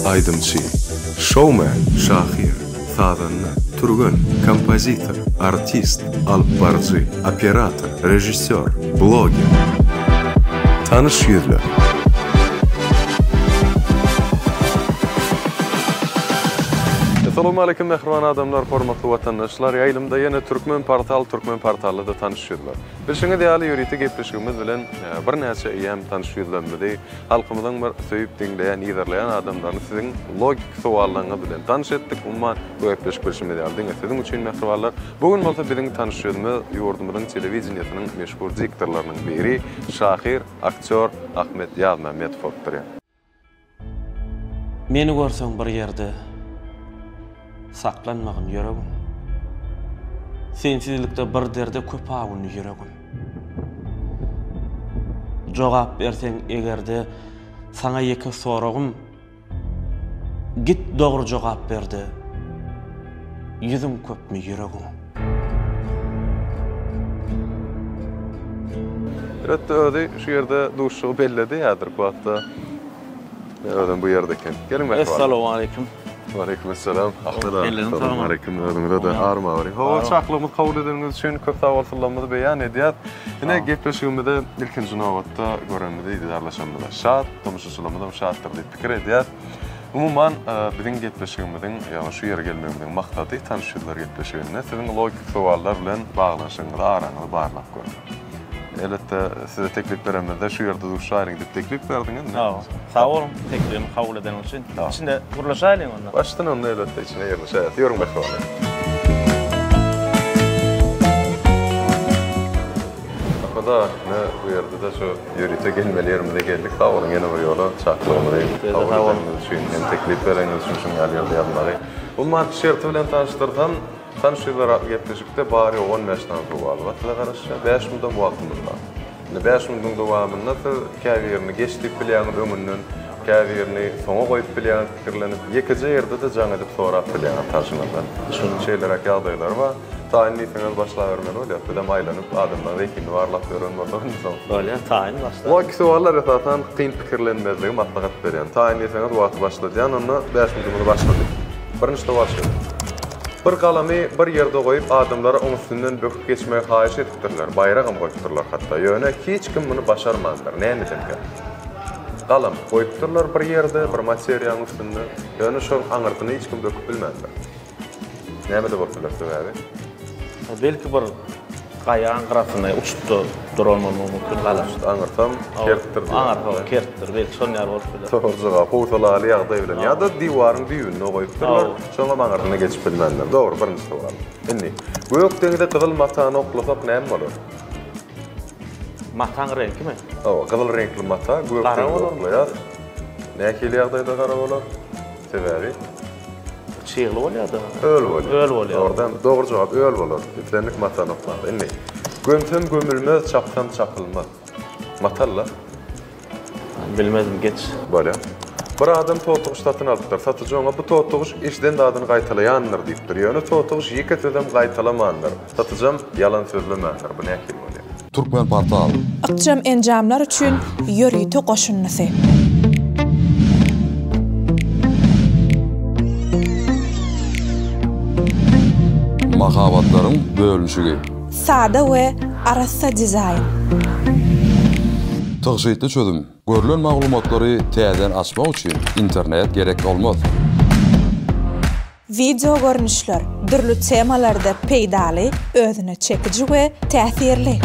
Aydımçı, showman, şahir, sazanlı, turgun, kompozitor, artist, alpbarcı, operator, rejissör, blogger. Tanış yüzler. Assalamu alaikum mehriban adamlar, hormatly vatandaşlar. Ýaýlymda ýene Türkmen portaly da tanışýarlar. Bilşiňiz ýaly ýöriti gepleşigimiz bilen bir näçe ýem tanışýarlarmydy. Halkymyzyň bir söýüp diňleýän, ýerleýän adamlaryny siziň logik sowallaryňyz bilen tanış etdik. Umman bu gepleşik bilşimde ýaldyň. Siziň üçin mehribanlar, bugün bolsa biziň tanışýarmyz ýurdumyzyň telewizionasynyň meşhur diktorlarynyň biri, şahir, aktyor Ahmet Ýazmamedowdur. Meni görseň bir ýerde saklanmagyn ýöregim. Sensizlikde bir derde köp agyny ýöregim. Jogap berseň egerde saňa ýeke soragym git dogry jogap berdi. Ýüzüm köpmi ýöregim. Öde şu ýerde duşu belledi ýadyr bu hatda. Öden bu ýerdeken. Gelin bakalım. Assalamu alaikum. Aleykümselam. Assalamu alaikum. Ödümde de arma var. Hawa çaklymyz kabul edeniňiz üçin köp sawallarymyzy beýan edýär. Ine gepleşigimizde ilkinji nowatda göränmidi, diýerleşmedi. Şat, tomuşçylarymyz şatdyr diýip pikir edýär. Umumyň biziň gepleşigimiziň ýa-ni şu ýere gelmegimiň maksady tanışýarlar gepleşigine. Siziň logik sowallar bilen baglanşyňyzy araňyzy barlap görmek. Elbette size teklif beremezler, şu yerde duruşayın dip teklif berdiňiz. Sağ olun, teklifimi kabul edeniň üçin. İçinde gurlaşaýyn onda. Başdan onda elbette içine yerleşaýyn. Ýörüň bakalım. Akada ne bu yerde de şu ýörite gelmeli ýerimde geldik. Sağ olun, ýene bir ýola çaklymyzy kabul edeniň üçin, hem teklif bereniň üçin ýerde ýazmary. Bu man şerti bilen tanıştyrdan tanışýarlar gepleşikde bari 15 tane suwal var. Tala garaşa 5 minutda wagtymyz bar. 5 minutda dowamynda käbirini geçdik bilýän ömünden, käbirini soňa goýup bilýän pikirlenip, ýekiji ýerde de jaň edip sorap bilýän taşynanlar. Şunu şeyler ýagdaýlar bar. Taýinli feňel başla bermeli bolýar. Bilen aýlanyp adamlar ekini warlap gören bolsa, bolýar, taýin başla. Logik sowallar esasan kyn pikirlenmezligi maslahat berýän. Taýinli feňel wagt başladýan, onda 5 minutda başlady. Birinji sowal şu. Bir galamy bir ýerde goýup adamlara oň üstünden böküp geçmegi haýyş etipdirler. Bayragam goýupdyrlar hatda. Ýöne hiç kim bunu başarmazlar. Näme edildi? Galam goýupdyrlar bir ýerde, bir materiýanyň üstünde. Ýöne şol aňyrtyny hiç kim böküp bilmezler. Näme de bolýar sebäbi? Belki bir gaýan garasyna uçupdy duralmagy mümkin galar. Aňyrtam kertdir. Aňyrtam kertdir. Belki şol ýer bolup biler. Toğruca powtaly ýagdaý bilen ýa-da diwaryň düýünine goýupdyrlar. Şoňa aňyrtyny geçip bilmezler. Dogry, birinji sowal. Indi göýük deňde gyzyl matany oklasak näme bolar? Mataň reňkimi? Gyzyl reňkli mata göýük deňde oklaýar. Näkili ýagdaýda gara bolar? Sebäbi? Çeýli bolýardy. Öl bolýar. Öl bolýar. Ordan dogry jogap öl bolar. Etlenlik mata noklandy. Indi gömsem gömülmez, çapsam çapylmaz. Matalla bilmedim geç. Bolýar. Bir adam totuğuş satyn alypdyr. Satyjy ona bu totuğuş işden dadyny gaýtalaýandyr diýipdir. Ýöne totuğuş ýeke sözdem gaýtalamandyr. Satyjym ýalan sözlemäňdir. Bu näkil bolýar? Türkmen portal. Akjam enjamlar üçin ýörüýte goşunnysy. Mahabatlaryň bölünşigi. Sada we arassa dizayn. Tygşytly çözüm. Görülen maglumatlary täzen açmak üçin internet gerek bolmaz. Video görnüşler dürlü temalarda peýdaly, özüne çekiji we täsirli.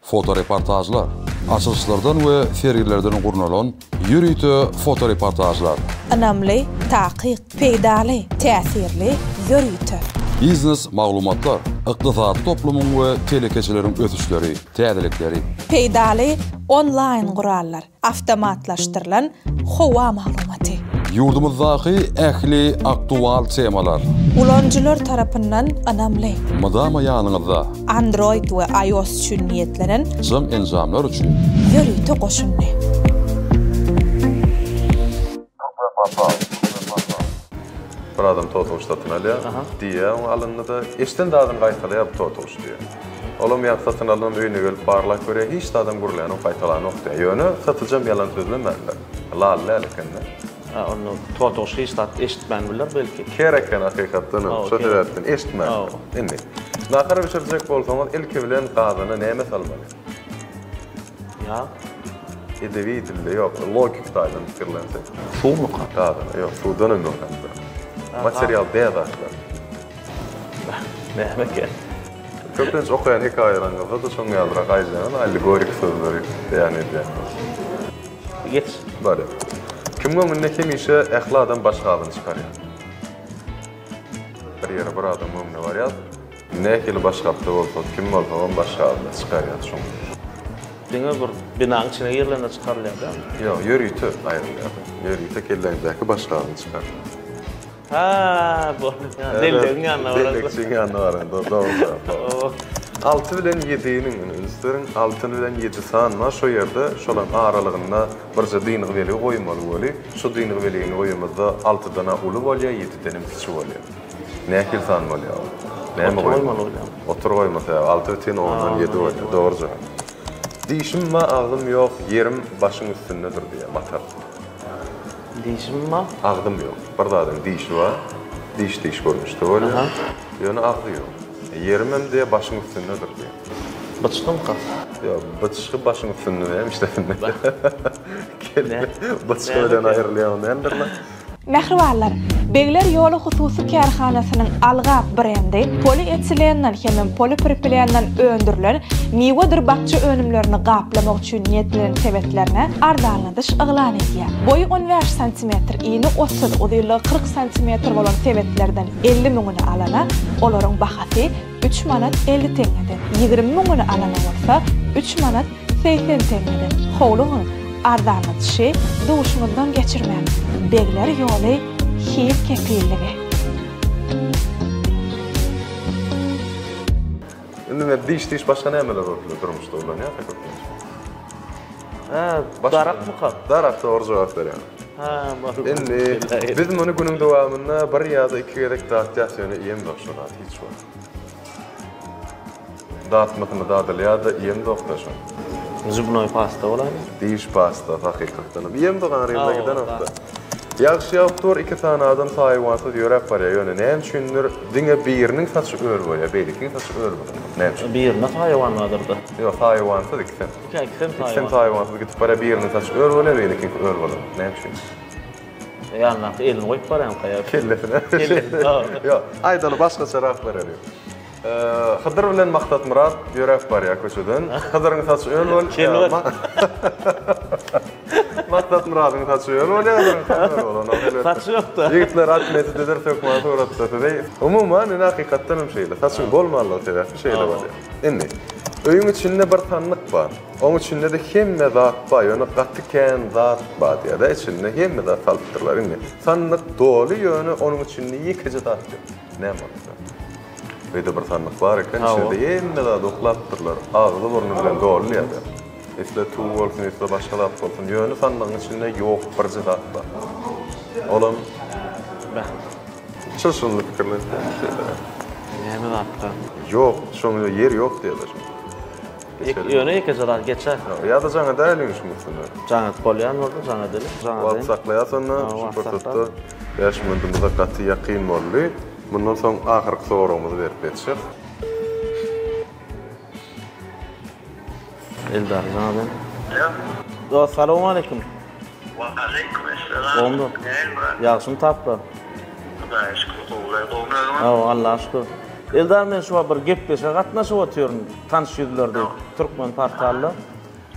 Fotoreportajlar, açılışlardan we sergilerden gurnalan ýörüýte fotoreportajlar. Anamly, takyk, peýdaly, täsirli ýörüýte. Biznes maglumatlar, ykdysady toplumyň we telekeçileriň ösüşleri, täzelikleri. Peýdaly online gurallar, awtomatlaşdyrylan howa maglumaty. Ýurdumyzdaky ähli aktual temalar. Ulanjylar tarapyndan anamly. Madama ýanyňyzda Android we iOS üçin niýetlenen jam enjamlar üçin ýörüýte goşunny. Bir adam totuğuş satyn alýar. Diýe, oň alyndy da eşden dadyny gaýtalaýar totuğuş diýe. Olam ýa satyn alan öýüne gelip barlak göre hiç de adam gurulany faýdalan okdy. Ýöne satacağım yalan sözlemerler. Lalla lekende. Onu totoş hiçtat eşitmän biler belki. Kereken hakykatdan söhbetden eşitmän. Indi. Nakara biçirecek bolsaňyz ilki bilen gazyny näme salmaly? Ya, Edebi dilde yok, logik taýdan pikirlense. şumu Gazyny yok, sudan ömür gazyny. Material beýazatlar. näme ki? Köpünç okuyan hikaýelerini da şoň ýazyrak aýdýan allegorik sözleri beýan edýär. Geç. Böyle. Kim göňünde hemişe ähli adam başga adam çykarýar. Bir ýere bir adam göňüne barýar. Näkili başgapda bolsa, kim bolsa on başga adam çykarýar şoň. Diňe bir binaň içine ýerlerine çykarylýar da. Ýok, ýörüýte aýrylýar. Ýörüýte kelläňdäki başga adam çykarýar. Ha, bu. Delleň ýanyna barar. Delleň ýanyna barar. Doğru. 6 bilen 7-nin ünsürin 6 bilen 7 sanma şo ýerde şolan aralygynda birje diňi beli goýmaly boli. Şo diňi beliňi goýmazda 6 dana uly bolýar, 7 dana kiçi bolýar. Näkil san bolýar? Näme goýmaly? Otur goýmasa 6 bilen 10dan 7 bolýar. Dogry jogap. Diýişim ma agdym ýok, yerim başyň üstündedir diýär matar. Diýişim ma? Agdym ýok. Bir dadym diýişi bar. Diýiş görmüşdi bolýar. Ýöne agdy ýok. Yerimem diye başın üstündedir diye. Batıştım ka? Ya batışkı başın üstünde diyeyim işte. Batışkıdan ayrılıyor nendirler. Mehribarlar, Begler Ýoly hususy kärhanasynyň Algap brendi polietilenlen hem polipropilenden öndürilen miwedir bakçy önümlerini gaplamak üçin niýetlenen sebetlerine ardanladyş yglan edýär. Boyu 15 cm, ýyny 30, uzyly 40 cm bolan sebetlerden 50 miňini alana, olaryň bahasy 3 manat 50 teňeden, 20 miňini alana bolsa 3 manat 80 teňeden. Howluň ardanladyşy duşuňyzdan geçirmän. Begler Ýoly hiýip kepilligi. Indi men diýiş başga nämeler durmuşdy ulan ýa fakatynç. Darak mı ka? Darak doğru jogap berýär. Ha, Indi biz muny günüň dowamynda bir ýa-da 2 gerek dat ýaşyny ýem dokşurat hiç var. Datmakyny dadylýar da ýem dokşurat. Zubnoy pasta bolar. Diýiş pasta hakykatdan. Ýem dogan rýmde giden hafta. Ýagşy ýokdur 2 tane adam taýwansa ýörep barýar. Ýöne näme üçindir diňe biriniň saçy ör bolýar, berikiň saçy ör bolýar. Näme üçin? Birine taýwanladyrdy. Ýok, taýwansa diksen. Ikisi taýwansa gitip barýar, biriniň saçy ör bolýar, berikiň ör bolýar. Näme üçin? Ýa-ni elini goýup barýan gaýa. Kellesine. Ýok, aýdaly başga çarap berýär. Hydyr bilen Maktat Murat ýörep barýar köçeden. Hydyryň saçy ör bolýar. Maktat Murat'ın saçı ör bolýar. Saçy ýokda. Ýigitler atmety dediler tökmäge soratsa diýip. Umumyň ene hakykatdan hem şeýle. Saçy bolmaly sebäp şeýle bolýar. Indi öýüň içinde bir tanlyk bar. Oň içinde de hemme zat bar. Ýöne gatykän zat bar diýär. İçinde hemme zat salypdyrlar. Indi tanlyk doly ýöne onuň içinde ýekije zat bar. Näme bolsa? Beýde bir tanlyk bar eken içinde hemme zat oklapdyrlar. Agzy burnu bilen doly ýa-da. Esle tuğ olsun, esle başkalar olsun. Yönü sandığın içinde yok bir zat var. Olam çılşınlı fikirler. Näme zatda? Yok, şoňa yer yok diýerler. Ýöne ýeke zat geçer. Ya da jaňa däliň şuňsyn. Jaňa bolýan boldy, jaňa deli. Wagt saklaýasyna, şu purtatda 5 minutymyza gaty ýakyn boldy. Bundan soň ahyrky soragymyzy berip geçýär. Eldar zaten. Ya. Assalamu alaykum. Wa alaykum assalam. Oldu. Ýagşymy tapdy. Hudaýa şükür, gowlar. Ha, Allaha şükür. Eldar men şu bir gepleşe gatnaşyp otyryn tanış ýüzlerde Türkmen portaly.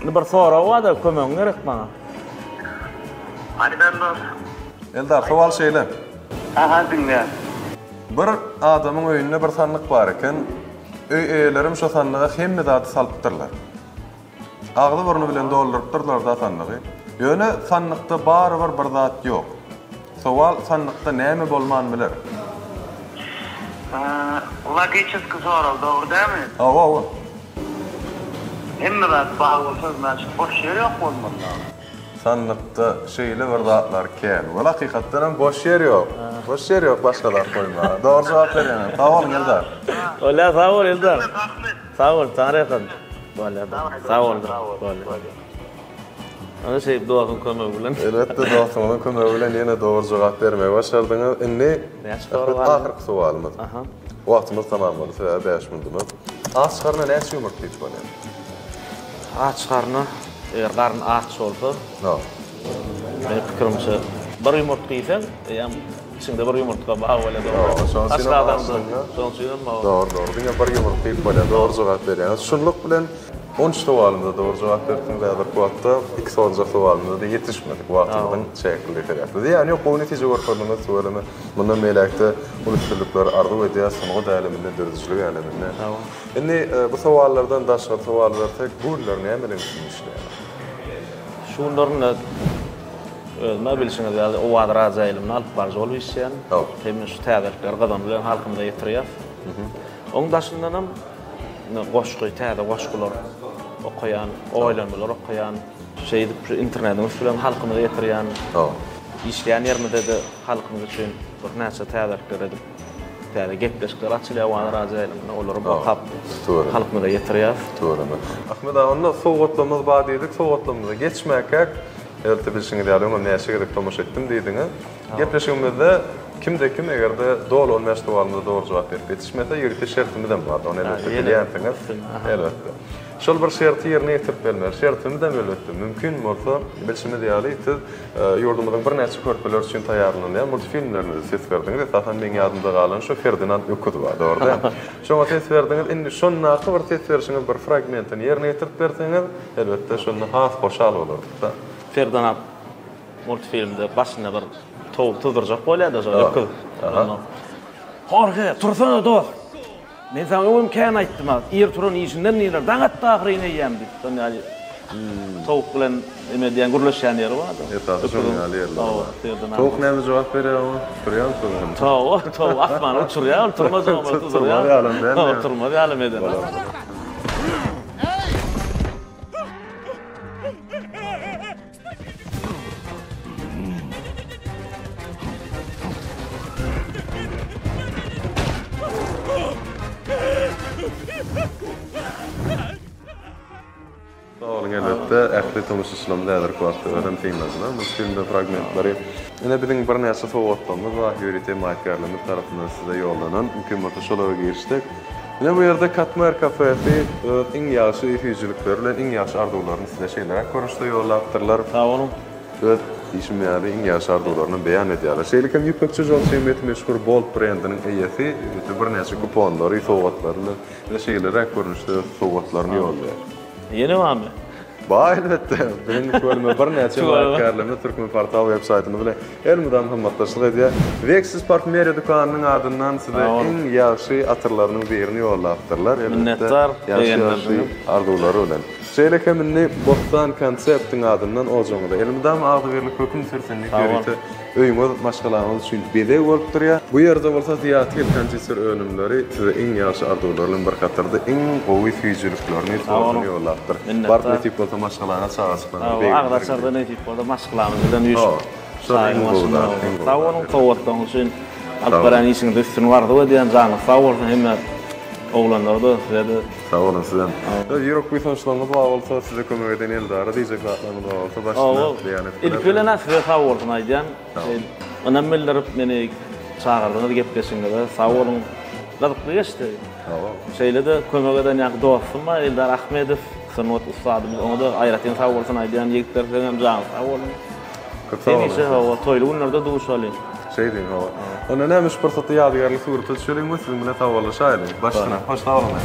Bir sorag wada kömegiň gerek bana. Hadi ben de. Eldar, sowal şeýle. Aha, dinle. Bir adamyň öýünde bir sanlyk bar eken, öý eýlerim şo sanlyga hemme zat salypdyrlar. Agly burnu bilen doldurypdyrlar da sanlygy. Ýöne sanlykda bar bir zat ýok. Sowal sanlykda näme bolman biler? Logiçki soral, dogry dämi? Awa. Hemme zat baý bolsa, näçe boş ýer ýok bolmanda. Sanlykda şeýle bir zatlar kel. Wala hakykatdan hem boş ýer ýok. Boş ýer ýok başga zat goýma. Dogry jogap berýän. Sag ol Eldar. Ola, sag ol Eldar. Rahmet. Sağ ol, tanrıkan. Böyle. Sağ ol. Böyle. Ana şey doğan kömegi bilen. Elbette dostumdan kömegi bilen ýene dogry jogap bermege başardyňyz. Indi ahyrky sualymyz. Aha. Wagtymyz tamam boldy, sebäbi 5 minutymyz. Aç garna näçe ýumurtly içip bolýar? Aç garna, eger garn aç bolsa, No. benim pikirimçe bir ýumurtly ýesem, ýa içinde bir ýumurtka baha bolýar. Şonsyna Aslında adamda, aslında. şonsyna ma. Doğru. Diňe bir ýumurtly içip bolýar, dogry jogap berýär. Şunluk bilen 10 sualymda dogry jogap berdiň we bir wagtda 2 sualymda da ýetişmedik. Wagtymyň çekildi terapda. Ýani o netice görkezmemiz söyleme. Bundan meýlekde ulutçuluklar arzu edýär, sonuga däliminde dördüçlük aleminde. Indi bu suallardan daşga sual bersek, bular näme bilen işleýär? Şunlaryň özüme bilişiňiz ýaly o wagda rajaýlymyny alyp barjy bolup işleýän. Hem şu täderler gadan bilen halkymyza ýetirýär. Oň daşyndanam goşgy täze goşgular okuyan, oýlanmalar okuyan, şeýdip internetden bilen halkymyza ýetirýän. İşleýän ýerinde de halkymyz üçin bir näçe täderler edip, täze gepleşikler açylýar wagda rajaýlymyny olary bakap halkymyza ýetirýär. To'g'rimi? Ahmet onda soğutlamız bar dedik, soğutlamıza geçmekek elbette bilişiňiz ýaly onu näçe gerek tomuş etdim diýdiňiz. Gepleşigimizde kimde kim egerde dol olmaýan sualymyza dogry jogap berip ýetişmese ýürüte şertiminden bar. Onu elbette bilýänsiňiz. Elbette. Şol bir şerti ýerine ýetirip bermer. Şertimden elbette mümkin bolsa bilişimiz ýaly siz ýurdumyzyň bir näçe körpeler üçin taýýarlanýan multfilmlerinizi ses berdiňiz. Esasen meň ýadymda galan şu Ferdinand Öküz bar, dogry. Şoňa ses berdiňiz. Indi şonnaky bir ses berişiňiz bir fragmentini ýerine ýetirip berseňiz, elbette şonu has hoşal bolar. Ferdinand multfilmde başyna bir towuk tuzurjak bolýar-da Öküz. Jorge, tursana dost. Men sana öwüm kän aýtdym. Ir turan işinden niler daňat taýryny ýemdi. Şonu ýaly towuk bilen eme diýen gurlaşýan ýeri bar. Etaty şonu ýaly ýerler. Towuk näme jogap berýär? Turýan soňam. Towuk asmany uçurýar, turmaz ama tuzurýar. Turmaz ýalym eden. Sağolun elbette, ähli tomuş islamda äder kwatda önem teýmezler. Bu filmde fragmentlary. Ene biziň bir näçe sowatlarymyz we ýürüte maýkarlarymyz tarapyndan size ýollanan mümkin bolsa şolara girişdik. Ene bu ýerde Katmer kafesi iň ýaşy ýüzlükler bilen iň ýaşy arzuwlaryny size şeýlere görüşde ýollapdyrlar. Sağolun. Evet, işim ýaly iň ýaşy arzuwlaryny beýan edýärler. Şeýlekem ýüpekçi jol şeýmet meşhur Bolt brendiniň eýesi bir näçe kuponlary, sowatlarly we şeýlere görüşde sowatlaryny ýollaýar. Yeni mi? Elbette. Ben görme bir näçe maýkarlarymyz Türkmen portal web-saytyny bilen elmydam hymmatdaşlyk edýär. Veksiz parfümeriýa dukanynyň adyndan size iň ýaşy atyrlarynyň birini ýollapdyrlar. Minnettar ýaşy arzuwlary bilen. Şeýlekem inni Bostan konseptiň adyndan ojaňda elmydam agdy berlik höküm sürsenlik ýörüte öýüňiz maşgalamyz üçin bede bolup durýar. Bu ýerde bolsa diýatyl konser önümleri size iň ýaşy arzuwlaryň bir katarda iň gowy füýjülüklerini ýollapdyr. Barmy tip bolsa maşgalana çağırsın. Agdaçarda ne tip bolsa maşgalamyz bilen ýüş. Sağolun towatdan üçin alparan işiňde üstün bardy diýen jany sağolun hemme oğlanlarda size sağolun sizden. Ýürek güýçlüğiniz bar bolsa size kömek eden eldara diýjek zatlaryňyz bar bolsa başyna diýen. İlkelen size sağolun aýdýan. Önemliler meni çağırdyňyz gepleşiňiz sağolun. Ladykly geçdi. Şeýle de kömek eden ýa dostum bar Eldar Ahmedow, sanat ustadymyz. Onu da aýratyn sağolun aýdýan ýigitler hem jan sağolun. Temizse hava toýly günlerde duşaly. Şeydin hava. Ona näme şüpürtü ýadygarlyk suwrty şeýle müslim bilen tawallaşaýly. Başyna, hoş tawalma.